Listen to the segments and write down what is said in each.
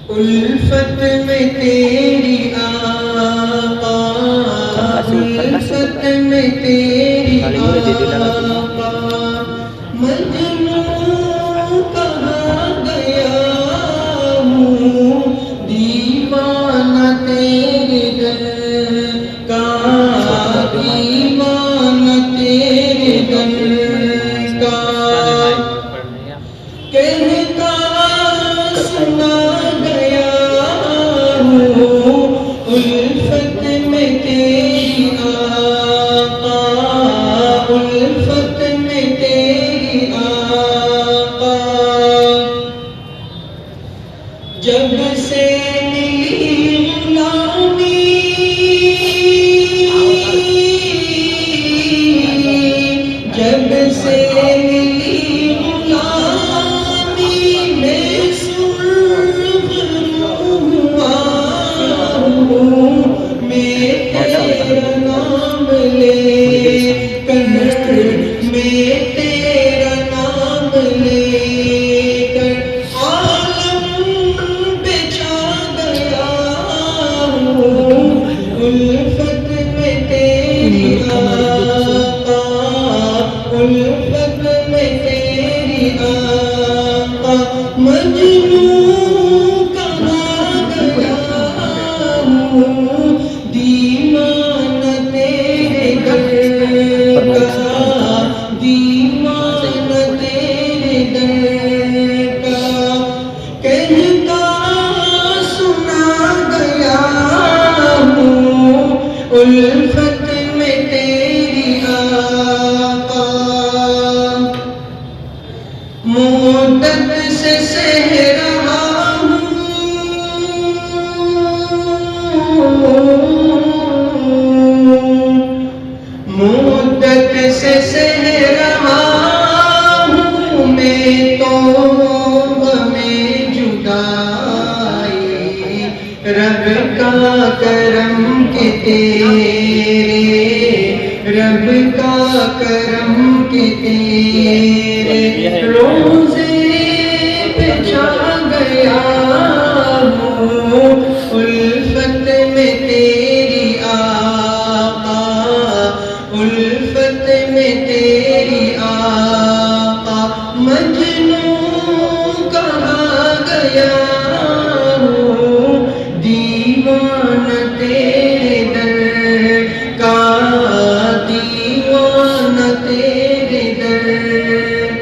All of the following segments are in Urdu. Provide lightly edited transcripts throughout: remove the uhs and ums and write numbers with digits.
الفت میں تیری آقا، الفت میں تیری آقا، مجنون کہاں گیا ہوں، دیوانہ تیرے در کا، دیوانہ تیرے در کا، کہتا سنا الفت میں تیری آقا، الفت میں تیری آقا، جب سے ملی غلامی، جب سے ملی غلامی، میں سرخ ہوا ہوں، میں تیرا نام لے کر، میں تیرا نام لے کر عالم پہ چھا گیا ہوں، الفت میں تیری آقا، الفت میں تیری آقا، مجنون کہاں گیا ہوں، دیوانہ تیرے در کا، دیوانہ تیرے در کا، کہتا سنا گیا ہوں، الفت میں تیری آقا، مدت سے سہ رہا ہوں، مدت سے سہ رہا ہوں، میں تو غمِ جدائی، رب کا کرم کہ تیرے، رب کا کرم کہ تیرے روزے پہ چھا گیا ہوں، الفت میں تیری آقا، الفت میں تیری آقا، مجنون کہاں گیا ہوں، دیوانہ تیرے در کا، دیوانہ تیرے در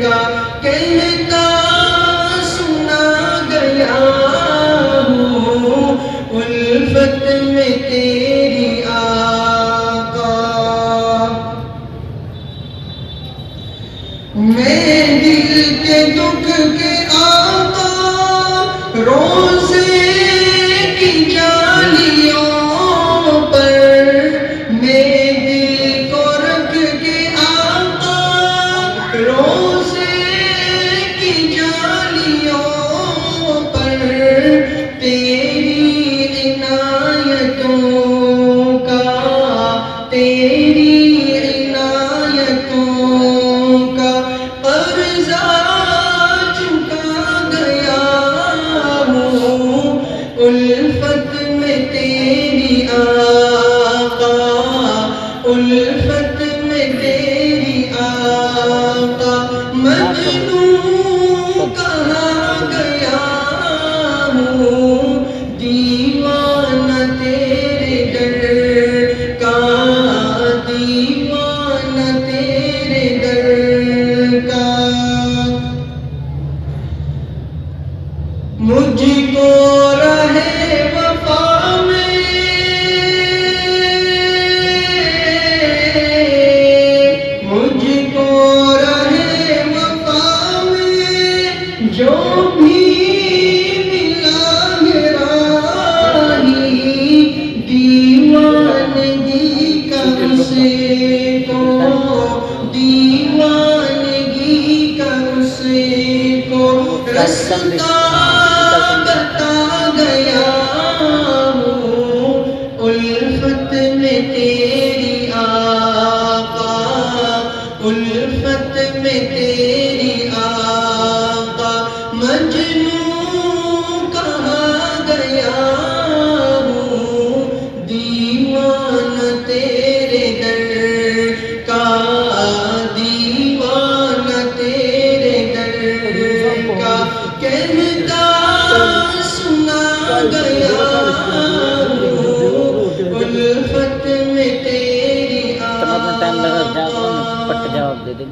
کا، کہتا سنا گیا ہوں، الفت میں تیری آقا، میں دل کے دکھ کے آقا، روزے کی جالیوں پر، میں دل کو رکھ کے آقا، روزے کی جالیوں پر، تیری عنایتوں کا، تیری عنایتوں کا قرضہ چکا گیا ہوں، الفت میں تیری آقا، الفت میں تیری آقا، مجنون کہاں گیا ہوں، دیوانہ تیرے در کا، دیوانہ تیرے در کا، مجھ کو رہے وفا میں، مجھ کو رہے وفا میں، جو بھی ملا ہے راہی، دیوانگی کا اسے کو، دیوانگی کا اسے کو رستہ بتا گیا گیا الفت میں تیری تم اپنا ٹائم لگا جا پٹ جواب دے دے